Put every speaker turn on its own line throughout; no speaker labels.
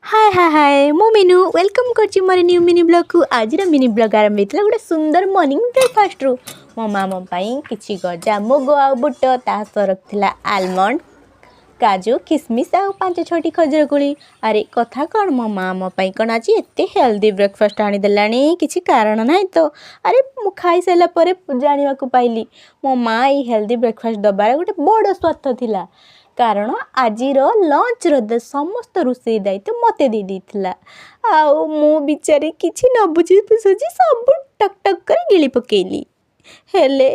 हाय हाय हाय मो मीनू वेलकम कर more new mini blog को आज मिनी ब्लॉग आरंभ होता गोटे सुंदर मॉर्निंग ब्रेकफास्ट रू मो माँ मो कि गजा मुग आ बुट ता रखी आलमंड काजू किसमिश आ 5-6टी खजूर कोली अरे कथा कौन मो माँ मो कौन आज एत हेल्दी ब्रेकफास्ट आनीदेला किसी कारण ना तो अरे मु खाई सारापर जाना पाइली मो माँ ये हेल्दी ब्रेकफास्ट दबार गोटे बड़ स्वार्थ थिला कारण आज लंच समस्त रोषे दायित्व मत दे देइथिला आउ मु बिचारी किछि न बुझी सुझी सब टक टक कर गिली पकेली हेले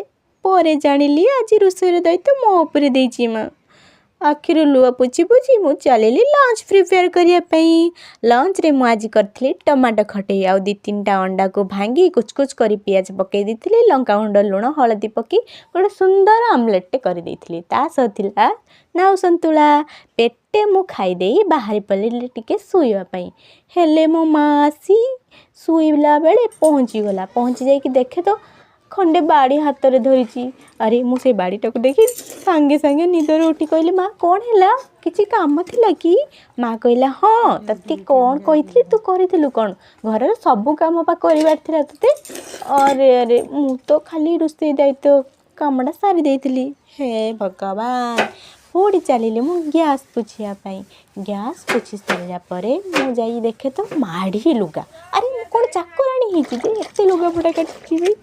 परे जानिली आज रोषेर दायित्व मो उपरे देइछि माँ आखिर लुआ पोछि पोछि मु चलि लंच प्रिपेयर करने लंच रे मु आज करी टमाटो खटे आउ 2-3टा अंडा को भांगी कुछ कुछ कर पियाज पकई दी लंका गुंड लुण हलदी पकई गोटे सुंदर आमलेट कर ता सहित नाउ संतुला पेटे मु खाईदे बाहरी पड़े टिके शुवाई हेले मो माँ आसी शुला बेले पहुँची जाइए देखे तो खंडे बाड़ी हाथ में धरी अरे मुझे बाड़ीटा को देखी सांगे सांगे निदर उठी कहली माँ कौन है किसी काम थिला कि माँ कहला हाँ तते कौन कही तू करू कौन घर सबू कम कर ते अरे अरे मु तो खाली रोषे दायित्व कामटा सारी देइथिली हे भगवान फोड़ी चलिए मु गैस पोछापी गैस पोछि सारापर मुझे देखे तो माड़ी लुगा अरे कौन चाकराणी होते लुगा फटा काटी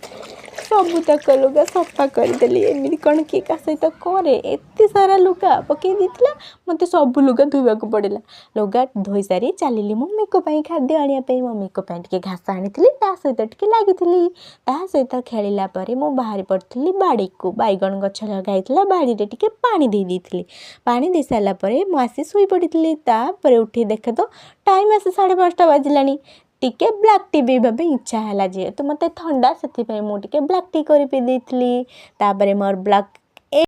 सबूतक लुगा सफा करदेली एमती कौन किए का सहित करे एत सारा लुगा पकई देला मत सब लुगा धोवा पड़ा लुगा धोई सारी चलिए मो मेको खाद्य आने मम्मी को टे घास आनी सहित टे लगी सहित खेलला मु बाहरी पड़ी बाड़ी को बैगण गछ लगाई बाड़ी टे पानी दे देइथिली पानी दे सारापर मुझे शुई पड़ी उठी देखे तो टाइम आसे 5:30 बाजिलानी टिके ब्लैक टी पीवा इच्छा है जेहेतु मत ठंडा से मुझे ब्लैक टी कर पी देइथिली तापर मोर ब्लैक